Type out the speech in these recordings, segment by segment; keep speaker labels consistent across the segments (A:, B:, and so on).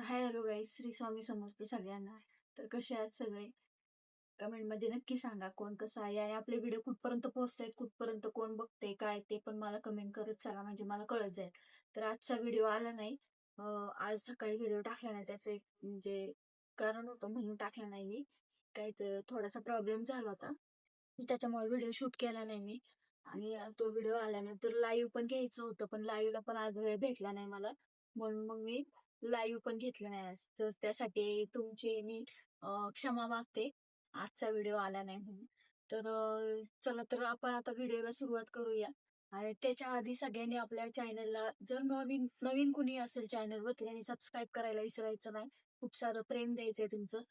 A: Hi hello गाईस, श्री स्वामी समर्थ सगळ्यांना. तर कसे आहात सगळे? कमेंटमध्ये नक्की सांगा कोण कसं आहे आणि आपले व्हिडिओ कुठपर्यंत पोहोचतायत, कुठपर्यंत कोण बघतंय काय ते पण मला कमेंट करत चला, म्हणजे मला कळत जाईल. तर आजचा व्हिडिओ आला नाही. आज सकाळी व्हिडिओ टाकला नाही, त्याचं एक म्हणजे कारण होतं म्हणून टाकला नाही मी. काय तर थोडासा प्रॉब्लेम झाला होता, त्याच्यामुळे व्हिडिओ शूट केला नाही मी. आणि तो व्हिडिओ आल्यानंतर लाईव्ह पण घ्यायचं होतं, पण लाईव्हला पण आज वेळ भेटला नाही मला, म्हणून मग मी लाईव्ह पण घेतलं नाही आज. तर त्यासाठी तुमची मी क्षमा मागते, आजचा व्हिडिओ आला नाही म्हणून. तर चला तर आपण आता व्हिडिओला सुरुवात करूया. आणि त्याच्या आधी सगळ्यांनी आपल्या चॅनलला, जर नवीन नवीन कुणी असेल चॅनलवर, त्यांनी सबस्क्राईब करायला विसरायचं नाही. खूप सारं प्रेम द्यायचंय तुमचं.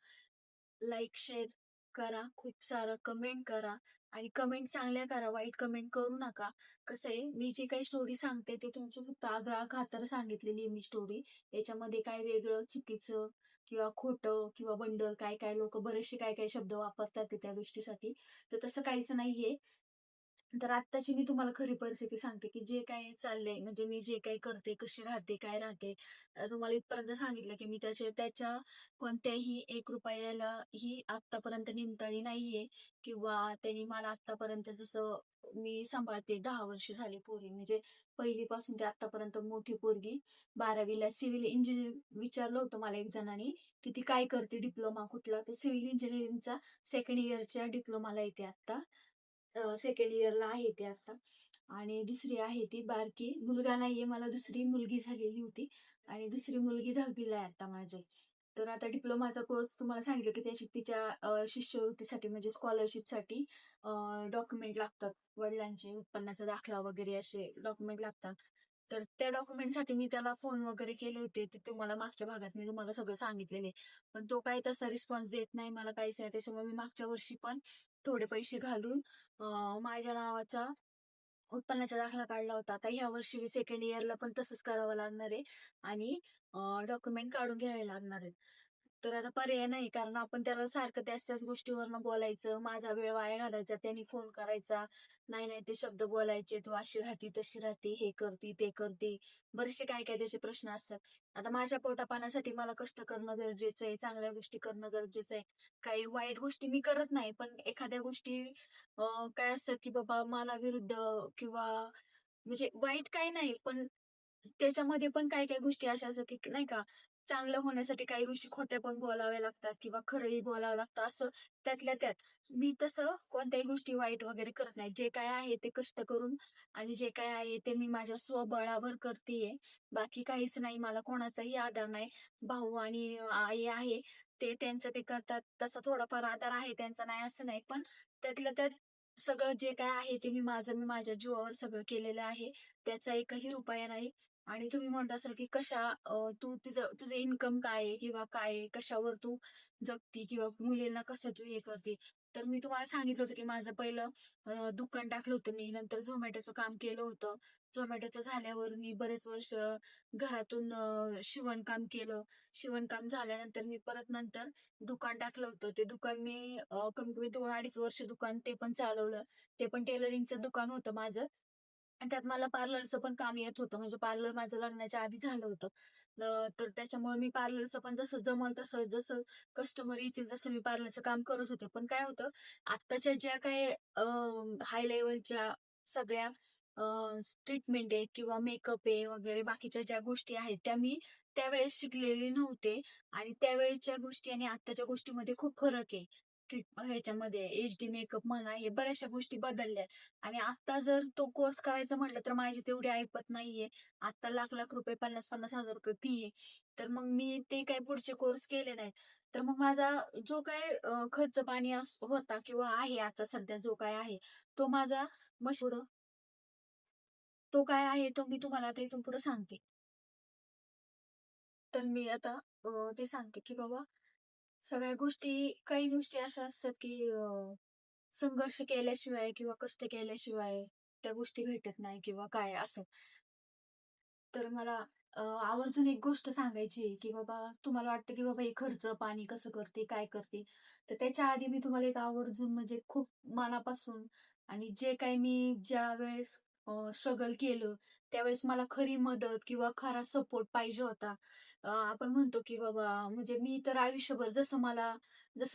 A: लाईक शेअर करा, खूप सारं कमेंट करा. आणि कमेंट चांगल्या करा, वाईट कमेंट करू नका. कसं आहे, मी जी काही स्टोरी सांगते ते तुमची फक्त आग्रह खातर सांगितलेली आहे मी स्टोरी. याच्यामध्ये काय वेगळं चुकीचं किंवा खोटं किंवा बंडल, काय काय लोक बरेचसे काय काय शब्द वापरतात ते त्या गोष्टीसाठी. तर तसं काहीच नाहीये. तर आत्ताची मी तुम्हाला खरी परिस्थिती सांगते, की जे काही चाललंय, म्हणजे मी जे काही करते, कशी राहते, काय राहते. तुम्हाला इथपर्यंत सांगितलं, की मी त्याच्या कोणत्याही ₹1 ही आत्तापर्यंत निंदताळी नाहीये. किंवा त्यांनी मला आत्तापर्यंत जसं मी सांभाळते, 10 वर्ष झाली पोरी, म्हणजे पहिलीपासून ते आत्तापर्यंत मोठी पोरगी 12वीला सिव्हिल इंजिनिअर. विचारलं होतं मला एक जणांनी, की ती काय करते, डिप्लोमा कुठला, तर सिव्हिल इंजिनिअरिंगचा सेकंड इयरच्या डिप्लोमाला येते आता. सेकंड इयरला आहे ती आता. आणि दुसरी आहे ती बारकी, मुलगा नाहीये मला, दुसरी मुलगी झालेली होती. आणि दुसरी मुलगी 10वीला आहे आता माझी. तर आता डिप्लोमाचा कोर्स तुम्हाला सांगितलं, की त्याची तिच्या शिष्यवृत्तीसाठी म्हणजे स्कॉलरशिपसाठी डॉक्युमेंट लागतात. वडिलांचे उत्पन्नाचा दाखला वगैरे असे डॉक्युमेंट लागतात. तर त्या डॉक्युमेंटसाठी मी त्याला फोन वगैरे केले होते. ते तुम्हाला मागच्या भागात मी तुम्हाला सगळं सांगितलेले. पण तो काही तसा रिस्पॉन्स देत नाही मला, काहीच नाही. त्याच्यामुळे मी मागच्या वर्षी पण थोडे पैसे घालून माझ्या नावाचा उत्पन्नाचा दाखला काढला होता. आता ह्या वर्षी सेकंड इयरला पण तसंच करावं लागणार आहे. आणि डॉक्युमेंट काढून घ्यावे लागणार आहेत. तर आता पर्याय नाही, कारण आपण त्याला सारखं त्याच त्याच गोष्टीवरनं बोलायचं, माझा वेळ वाया घालायचा, त्यांनी फोन करायचा, नाही नाही ते शब्द बोलायचे, तू अशी राहती तशी राहती, हे करती ते करती, बरेचसे काय काय त्याचे प्रश्न असतात. आता माझ्या पोटापाण्यासाठी मला कष्ट करणं गरजेचं आहे, चांगल्या गोष्टी करणं गरजेचं आहे. काही वाईट गोष्टी मी करत नाही, पण एखाद्या गोष्टी काय असतं, की बाबा मला विरुद्ध किंवा म्हणजे वाईट काही नाही, पण त्याच्यामध्ये पण काही-काही गोष्टी अशा असतात, की नाही का, चांगलं होण्यासाठी काही गोष्टी खोट्या पण बोलाव्या लागतात किंवा खरंही बोलावं लागतं, असं त्यातल्या त्यात. मी तसं कोणत्याही गोष्टी वाईट वगैरे करत नाही. जे काय आहे ते कष्ट करून आणि जे काय आहे ते मी माझ्या स्वबळावर करतीये. बाकी काहीच नाही. मला कोणाचाही आधार नाही. भाऊ आणि आई आहे, ते त्यांचं ते करतात. तसा थोडाफार आधार आहे त्यांचा, नाही असं नाही. पण त्यातल्या त्यात सगळं जे काय आहे ते मी माझ्या जीवावर सगळं केलेलं आहे. त्याचा एकही रुपया नाही. आणि तुम्ही म्हणत असाल, की तू तुझं इन्कम काय आहे किंवा काय आहे? कशावर तू जगती किंवा मुलींना कसं तू हे करते? तर मी तुम्हाला सांगितलं होतं, की माझं पहिलं दुकान टाकलं होतं मी. नंतर Zomatoचं काम केलं होतं. Zomatoचं झाल्यावर मी बरेच वर्ष घरातून शिवणकाम केलं. शिवणकाम झाल्यानंतर मी परत नंतर दुकान टाकलं होतं. ते दुकान मी कमीत कमी 2-2.5 वर्ष दुकान ते पण चालवलं. ते पण टेलरिंगचं दुकान होतं माझं. आणि त्यात मला पार्लरचं पण काम येत होतं. म्हणजे पार्लर माझं लग्नाच्या आधी झालं होतं. तर त्याच्यामुळे मी पार्लरचं पण जसं जमल तसं, जसं कस्टमर येतील तसं मी पार्लरचं काम करत होते. पण काय होतं, आत्ताच्या ज्या काही हाय लेव्हलच्या सगळ्या ट्रीटमेंट आहे किंवा मेकअप आहे वगैरे बाकीच्या ज्या गोष्टी आहेत, त्या मी त्यावेळेस शिकलेले नव्हते. आणि त्यावेळेसच्या गोष्टी आणि आत्ताच्या गोष्टीमध्ये खूप फरक आहे. ह्याच्यामध्ये एचडी मेकअप म्हणा, हे बऱ्याचशा गोष्टी बदलल्या. आणि आता जर तो कोर्स करायचा म्हटलं तर माझी तेवढी ऐपत नाहीये. आता लाख-लाख रुपये, 50-50 हजार रुपये फी आहे. तर मग मी ते काही पुढचे कोर्स केले नाहीत. तर मग माझा जो काही खर्च पाणी होता किंवा आहे आता सध्या जो काय आहे, तो माझा पुढं तो काय आहे तो मी तुम्हाला आता इथून पुढे सांगते. तर मी आता ते सांगते, की बाबा सगळ्या गोष्टी, काही गोष्टी अशा असतात, की संघर्ष केल्याशिवाय किंवा कष्ट केल्याशिवाय त्या गोष्टी भेटत नाही किंवा काय असं. तर मला आवर्जून एक गोष्ट सांगायची आहे, की बाबा तुम्हाला वाटतं, की बाबा हे खर्च पाणी कसं करते, काय करते? तर त्याच्या आधी मी तुम्हाला एक आवर्जून, म्हणजे खूप मनापासून, आणि जे काही मी ज्यावेळेस स्ट्रगल केलं, त्यावेळेस मला खरी मदत किंवा खरा सपोर्ट पाहिजे होता. आपण म्हणतो की बाबा म्हणजे मी तर आयुष्यभर जसं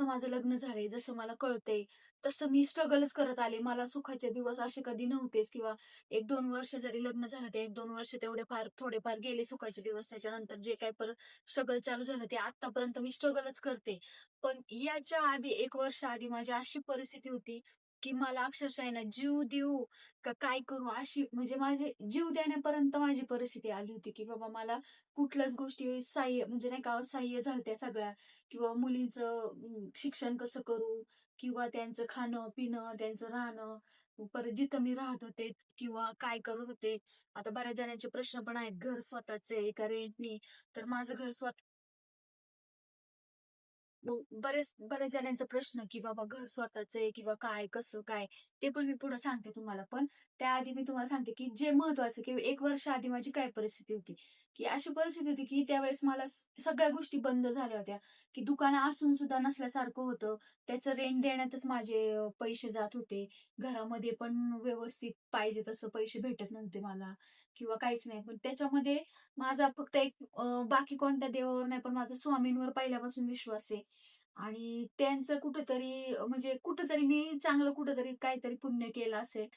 A: माझं लग्न झालंय, जसं मला कळतंय, तसं मी स्ट्रगलच करत आले. मला सुखाचे दिवस असे कधी नव्हतेच किंवा 1-2 वर्ष जरी लग्न झालं, ते 1-2 वर्ष तेवढे फार थोडेफार गेले सुखाचे दिवस. त्याच्यानंतर जे काही परत स्ट्रगल चालू झालं, ते आत्तापर्यंत मी स्ट्रगलच करते. पण याच्या आधी 1 वर्ष आधी माझी अशी परिस्थिती होती, की मला अक्षरशः आहे ना, जीव देऊ का काय करू अशी म्हणजे माझे जीव देण्यापर्यंत माझी परिस्थिती आली होती, की बाबा मला कुठल्याच गोष्टी सहाय्य म्हणजे नाही का असहाय्य झालत्या सगळ्या किंवा मुलींचं शिक्षण कसं करू किंवा त्यांचं खाणं-पिणं, त्यांचं राहणं, परत जिथं मी राहत होते किंवा काय करत होते. आता बऱ्याच जणांचे प्रश्न पण आहेत, घर स्वतःचं आहे का रेंटनी? तर माझं घर बऱ्याच जणांचा प्रश्न, की बाबा घर स्वतःचं आहे किंवा काय, कसं काय? ते पण मी पुढे सांगते तुम्हाला. पण त्याआधी मी तुम्हाला सांगते, की जे महत्त्वाचं की 1 वर्ष आधी माझी काय परिस्थिती होती, की अशी परिस्थिती होती, की त्यावेळेस मला सगळ्या गोष्टी बंद झाल्या होत्या, की दुकानं असून सुद्धा नसल्यासारखं होतं. त्याचं रेंट देण्यातच माझे पैसे जात होते. घरामध्ये पण व्यवस्थित पाहिजे तसं पैसे भेटत नव्हते मला किंवा काहीच नाही. पण त्याच्यामध्ये माझा फक्त एक बाकी कोणत्या देवावर नाही, पण माझा स्वामींवर पहिल्यापासून विश्वास आहे. आणि त्यांचं कुठेतरी म्हणजे कुठेतरी मी चांगलं कुठेतरी काहीतरी पुण्य केलं असेल.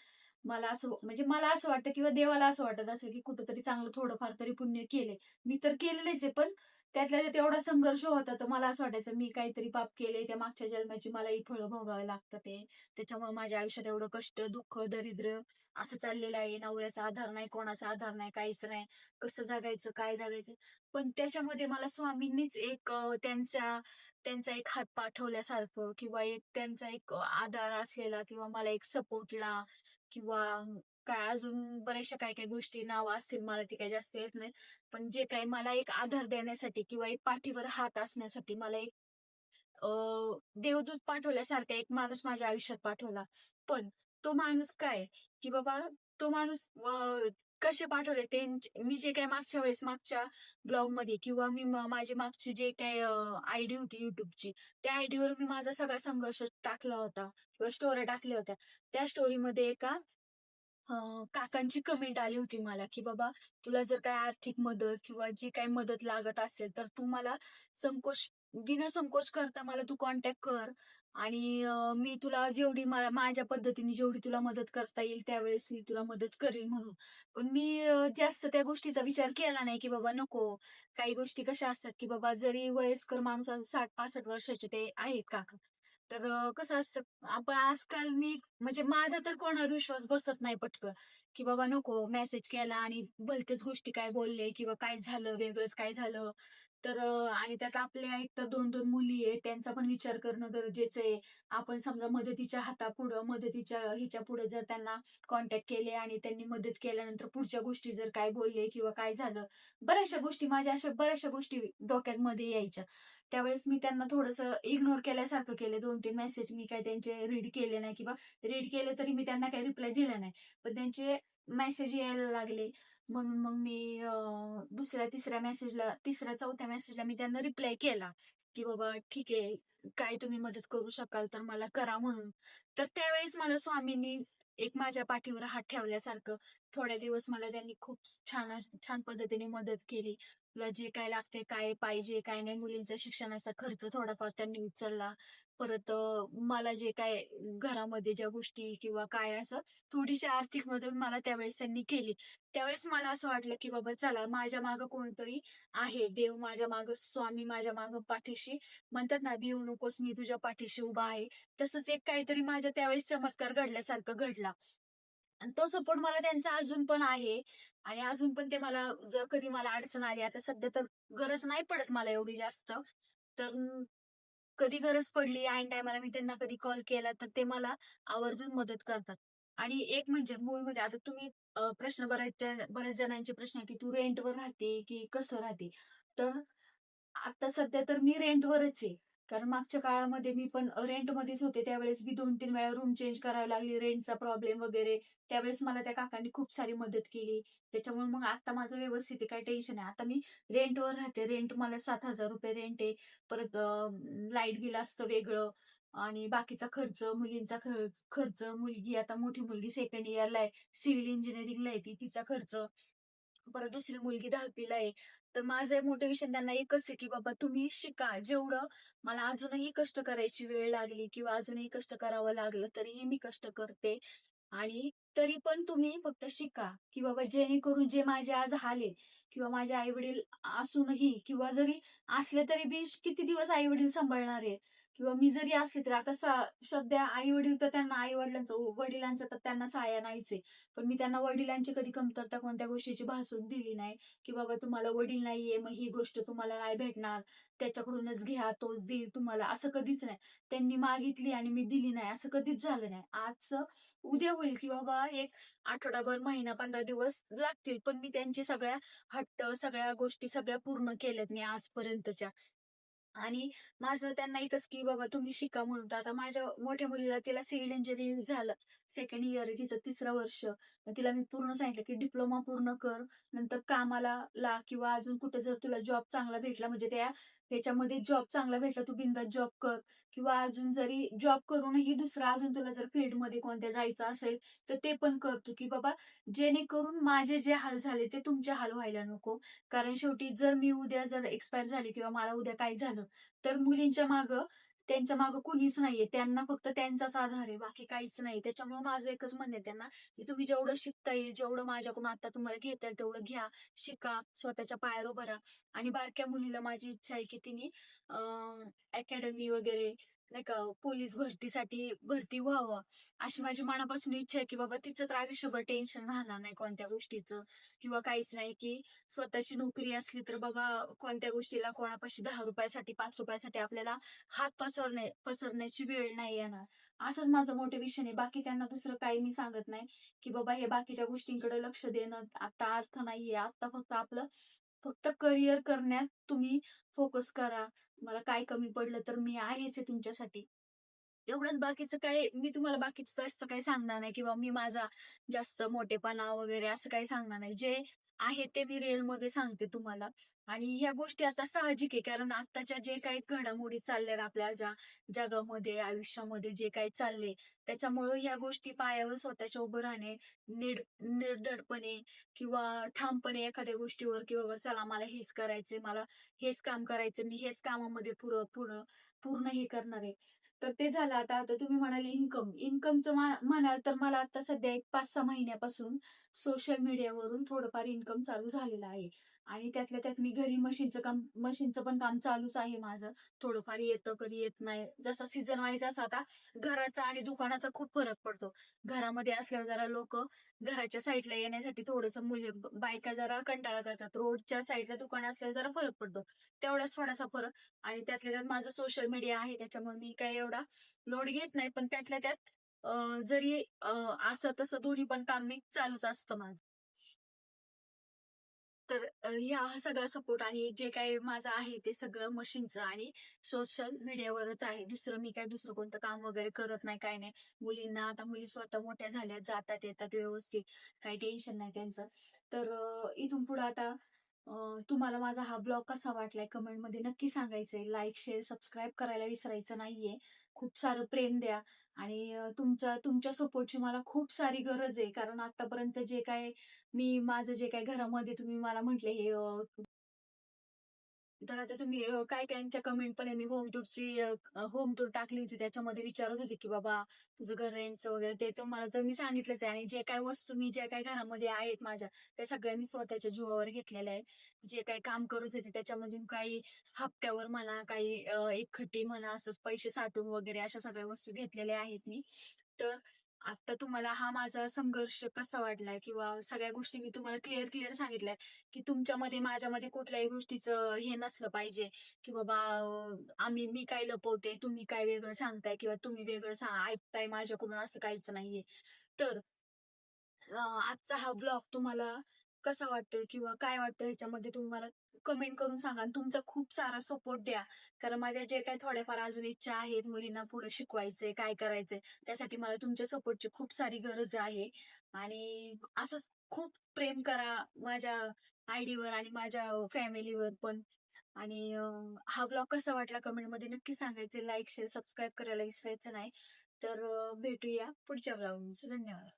A: मला असं वाटतं किंवा देवाला असं वाटत असेल, की कुठेतरी चांगलं थोडंफार तरी पुण्य केलंय. मी तर केलेलेच आहे, पण त्यातल्या त्यात एवढा संघर्ष होता, तर मला असं वाटायचं मी काहीतरी पाप केले, त्या मागच्या जन्माची मला ही फळं भोगावी लागतात आहे. त्याच्यामुळे माझ्या आयुष्यात एवढं कष्ट, दुःख, दारिद्र्य असं चाललेलं आहे. नवऱ्याचा आधार नाही, कोणाचा आधार नाही, काहीच नाही. कसं जगायचं, काय जगायचं? पण त्याच्यामध्ये मला स्वामींनीच एक त्यांचा एक हात पाठवल्यासारखं किंवा एक त्यांचा एक आधार असलेला किंवा मला एक सपोर्टला किंवा काय अजून बऱ्याचशा काही-काही गोष्टी नावं असतील मला ती काही जास्त येत नाहीत. पण जे काही मला एक आधार देण्यासाठी किंवा एक पाठीवर हात असण्यासाठी मला एक अ, देवदूत पाठवल्यासारखा एक माणूस माझ्या आयुष्यात पाठवला. पण तो माणूस काय, की बाबा तो माणूस कसे पाठवले मी जे काही मागच्या वेळेस मागच्या ब्लॉगमध्ये किंवा मी माझी मागची जे काही आयडी होती YouTubeची, त्या आयडीवर मी माझा सगळा संघर्ष टाकला होता किंवा स्टोऱ्या टाकल्या होत्या. त्या स्टोरीमध्ये एका अ, काकांची कमेंट आली होती मला, की "बाबा तुला जर काही आर्थिक मदत किंवा जी काही मदत लागत असेल, तर तू मला संकोच बिना संकोच करता मला तू कॉन्टॅक्ट कर आणि मी तुला जेवढी माझ्या पद्धतीने जेवढी तुला मदत करता येईल त्यावेळेस मी तुला मदत करीन" म्हणून. पण मी जास्त त्या गोष्टीचा विचार केला नाही, की बाबा नको. काही गोष्टी कशा असतात, की बाबा जरी वयस्कर माणूस 60-65 वर्षाचे ते आहेत काका. तर कसं असतं आपण आजकाल मी म्हणजे माझा तर कोणावर विश्वास बसत नाही पटकन, की बाबा नको मेसेज केला आणि भलतेच गोष्टी काय बोलले किंवा काय झालं, वेगळंच काय झालं. तर आणि त्यात आपल्या एकतर 2-2 मुली आहेत, त्यांचा पण विचार करणं गरजेचं आहे. आपण समजा मदतीच्या हातापुढं, मदतीच्या ह्याच्या पुढे जर त्यांना कॉन्टॅक्ट केले आणि त्यांनी मदत केल्यानंतर पुढच्या गोष्टी जर काय बोलले किंवा काय झालं, बऱ्याचशा गोष्टी माझ्या अशा बऱ्याचशा गोष्टी डोक्यामध्ये यायच्या. त्यावेळेस मी त्यांना थोडंसं इग्नोर केल्यासारखं केलं. 2-3 मेसेज मी काय त्यांचे रीड केले नाही किंवा रीड केले तरी मी त्यांना काही रिप्लाय दिला नाही. पण त्यांचे मेसेज यायला लागले. म्हणून मग मी दुसऱ्या-तिसऱ्या मेसेजला 3ऱ्या-4थ्या मेसेजला मी त्यांना रिप्लाय केला, की "बाबा ठीक आहे, काय तुम्ही मदत करू शकाल तर मला करा" म्हणून. तर त्यावेळेस मला स्वामींनी एक माझ्या पाठीवर हात ठेवल्यासारखं थोड्या दिवस मला त्यांनी खूप छान पद्धतीने मदत केली. तुला जे काय लागतंय, काय पाहिजे, काय नाही, मुलींचा शिक्षणाचा खर्च थोडाफार त्यांनी उचलला. परत मला जे काय घरामध्ये ज्या गोष्टी किंवा काय असं थोडीशी आर्थिक मदत मला त्यावेळेस त्यांनी केली. त्यावेळेस मला असं वाटलं, की बाबा चला माझ्या मागं कोणीतरी आहे. देव माझ्या मागं, स्वामी माझ्या मागं पाठीशी म्हणतात ना, "भिवू नकोस, मी तुझ्या पाठीशी उभा आहे." तसंच एक काहीतरी माझ्या त्यावेळेस चमत्कार घडल्यासारखं घडला. आणि तो सपोर्ट मला त्यांचा अजून पण आहे आणि अजून पण ते मला जर कधी मला अडचण आली, आता सध्या तर गरज नाही पडत मला एवढी जास्त. तर कधी गरज पडली ऐन टायमाला मी त्यांना कधी कॉल केला, तर ते मला आवर्जून मदत करतात. आणि एक म्हणजे मूळ म्हणजे आता तुम्ही बऱ्याच जणांचे प्रश्न आहे, की "तू रेंटवर राहते की कसं राहते?" तर आता सध्या तर मी रेंटवरच आहे. कारण मागच्या काळामध्ये मी पण रेंटमध्येच होते. त्यावेळेस मी 2-3 वेळा रूम चेंज करावी लागली. रेंटचा प्रॉब्लेम वगैरे. त्यावेळेस मला त्या काकांनी खूप सारी मदत केली. त्याच्यामुळे मग आता माझं व्यवस्थित आहे. काही टेन्शन नाही. आता मी रेंटवर राहते. रेंट मला ₹7,000 रेंट आहे. परत लाईट बिल असतं वेगळं. आणि बाकीचा खर्च, मुलींचा खर्च, मुलगी आता मोठी मुलगी सेकंड इयरला आहे, सिव्हिल इंजिनिअरिंगला आहे ती, तिचा खर्च, परत दुसरी मुलगी 10वीला आहे. तर माझं एक मोटिव्हेशन त्यांना एकच आहे, की बाबा तुम्ही शिका. जेवढं मला अजूनही कष्ट करायची वेळ लागली किंवा अजूनही कष्ट करावं लागलं, तरीही मी कष्ट करते. आणि तरी पण तुम्ही फक्त शिका, की बाबा जेणेकरून जे माझे आज हाल आहे किंवा माझे आई-वडील असूनही किंवा जरी असले तरी बी किती दिवस आई-वडील सांभाळणार आहेत किंवा मी जरी असले तरी आता सध्या आई-वडील तर त्यांना वडिलांचं तर त्यांना सहाय्य नाहीच आहे. पण मी त्यांना वडिलांची कधी कमतरता कोणत्या गोष्टीची भासू दिली नाही, की बाबा तुम्हाला वडील नाहीये, मग ही गोष्ट तुम्हाला नाही भेटणार, त्याच्याकडूनच घ्या, तोच देईल तुम्हाला, असं कधीच नाही. त्यांनी मागितली आणि मी दिली नाही, असं कधीच झालं नाही. आजचं उद्या होईल की बाबा एक आठवडाभर, महिना, 15 दिवस लागतील. पण मी त्यांची सगळ्या हट्ट, सगळ्या गोष्टी सगळ्या पूर्ण केल्यात मी आजपर्यंतच्या. आणि माझं त्यांना एकच की बाबा तुम्ही शिका म्हणून. तर आता माझ्या मोठ्या मुलीला तिला सिव्हिल इंजिनिअरिंग झालं. सेकंड इयर आहे तिचं 3रं वर्ष. मग तिला मी पूर्ण सांगितलं की डिप्लोमा पूर्ण कर. नंतर कामाला लाग किंवा अजून कुठे जर तुला जॉब चांगला भेटला म्हणजे त्या ह्याच्यामध्ये जॉब चांगला भेटला, तू बिनधास्त जॉब कर किंवा अजून जरी जॉब करूनही दुसरा अजून तुला जर फील्डमध्ये कोणत्या जायचं असेल, तर ते पण कर तू, की बाबा जेणेकरून माझे जे हाल झाले ते तुमचे हाल व्हायला नको. कारण शेवटी जर मी उद्या जर एक्सपायर झाले किंवा मला उद्या काही झालं, तर मुलींच्या मागं त्यांच्या मागं कुणीच नाहीये. त्यांना फक्त त्यांचाच आधार आहे, बाकी काहीच नाही. त्याच्यामुळे माझं एकच म्हणणं आहे त्यांना, की तुम्ही जेवढं शिकता येईल, जेवढं माझ्याकडून आता तुम्हाला घेता येईल तेवढं घ्या, शिका, स्वतःच्या पायावर उभं राहा. आणि बारक्या मुलीला माझी इच्छा आहे, की तिने अकॅडमी वगैरे नाही का पोलीस भरतीसाठी भरती व्हावं, अशी माझी मनापासून इच्छा आहे, की बाबा तिचं तर आयुष्यभर टेन्शन राहणार नाही कोणत्या गोष्टीचं किंवा काहीच नाही, की स्वतःची नोकरी असली तर बाबा कोणत्या गोष्टीला कोणापाशी ₹10 ₹5 आपल्याला हात पसरण्याची वेळ नाही येणार. असंच माझं मोटिव्हेशन आहे. बाकी त्यांना दुसरं काही मी सांगत नाही, की बाबा हे बाकीच्या गोष्टींकडे लक्ष देणं आता अर्थ नाहीये. आता फक्त करिअर करण्यात तुम्ही फोकस करा. मला काय कमी पडलं तर मी आहेच आहे तुमच्यासाठी. एवढंच बाकीचं काही मी तुम्हाला बाकीचं जास्त काही सांगणार नाही किंवा मी माझा जास्त मोठेपणा वगैरे असं काही सांगणार नाही. जे आहे ते मी रिअलमध्ये सांगते तुम्हाला. आणि ह्या गोष्टी आता साहजिक आहे कारण आत्ताच्या जे काही घडामोडी चालल्यात आपल्या जगामध्ये, आयुष्यामध्ये जे काही चाललंय, त्याच्यामुळं ह्या गोष्टी पायावर स्वतःच्या उभं राहणे, निर्धडपणे किंवा ठामपणे एखाद्या गोष्टीवर की बाबा चला मला हेच करायचंय, मला हेच काम करायचं, मी हेच कामामध्ये पुढं पुढं पूर्ण हे करणार आहे. तर ते झालं आता. आता तुम्ही म्हणाले इन्कम. इन्कमचं म्हणाल तर मला आता सध्या एक 5-6 महिन्यापासून सोशल मीडियावरून थोडंफार इन्कम चालू झालेलं आहे. आणि त्यातल्या त्यात मी घरी मशीनचं पण काम चालूच आहे माझं. थोडंफार येतं, कधी येत नाही. जसा सीझन वाईज असा आता घराचा आणि दुकानाचा खूप फरक पडतो. घरामध्ये असल्यावर जरा लोकं घराच्या साईडला येण्यासाठी थोडंसं बायका जरा कंटाळा करतात. रोडच्या साईडला दुकान असल्यावर जरा फरक पडतो. तेवढाच थोडासा फरक आणि त्यातल्या त्यात माझं सोशल मीडिया आहे त्याच्यामुळे मी काही एवढा लोड घेत नाही. पण त्यातल्या त्यात जरी असं तसं दोन्ही पण काम मी चालूच असतं माझं. तर ह्या हा सगळा सपोर्ट आणि जे काही माझं आहे ते सगळं मशीनचं आणि सोशल मीडियावरच आहे. मी काय दुसरं कोणतं काम वगैरे करत नाही, काही नाही. मुली स्वतः मोठ्या झाल्यात, जातात येतात व्यवस्थित, काही टेन्शन नाही त्यांचं. तर इथून पुढे आता तुम्हाला माझा हा ब्लॉग कसा वाटलाय कमेंटमध्ये नक्की सांगायचंय. लाईक, शेअर, सबस्क्राईब करायला विसरायचं नाहीये. खूप सारं प्रेम द्या आणि तुमच्या सपोर्टची मला खूप सारी गरज आहे. कारण आतापर्यंत माझं जे काही घरामध्ये तुम्ही मला म्हटले हे तर आता तुम्ही काही-काहींच्या कमेंट पण आहे मी होम टूर टाकली होती. त्याच्यामध्ये विचारत होते, की "बाबा तुझं घर रेंटचं वगैरे ते तुम्हाला तर मी सांगितलंच आहे आणि जे काही वस्तू मी ज्या काही घरामध्ये आहेत माझ्या, त्या सगळ्या मी स्वतःच्या जीवावर घेतलेल्या आहेत. जे काही काम करत होते त्याच्यामधून काही हप्त्यावर म्हणा, काही एकखट्टी म्हणा, असंच पैसे साठवून वगैरे अशा सगळ्या वस्तू घेतलेल्या आहेत मी. तर आता तुम्हाला हा माझा संघर्ष कसा वाटलाय किंवा सगळ्या गोष्टी मी तुम्हाला क्लिअर सांगितल्यात. की तुमच्यामध्ये माझ्यामध्ये कुठल्याही गोष्टीचं हे नसलं पाहिजे, की बाबा मी काय लपवते, तुम्ही काय वेगळं सांगताय किंवा तुम्ही वेगळं ऐकताय माझ्याकडून असं काहीच नाहीये. तर आजचा हा ब्लॉग तुम्हाला कसा वाटतोय किंवा काय वाटतं ह्याच्यामध्ये तुम्ही मला कमेंट करून सांगा आणि तुमचा खूप सारा सपोर्ट द्या. कारण माझ्या जे काही थोड्याफार अजून इच्छा आहेत, मुलींना पुढे शिकवायचंय, काय करायचंय, त्यासाठी मला तुमच्या सपोर्टची खूप सारी गरज आहे. आणि असंच खूप प्रेम करा माझ्या आयडीवर आणि माझ्या फॅमिलीवर पण. आणि हा ब्लॉग कसा वाटला कमेंटमध्ये नक्की सांगायचे. लाईक शेअर सबस्क्राईब करायला विसरायचं नाही. तर भेटूया पुढच्या ब्लॉगमध्ये. धन्यवाद.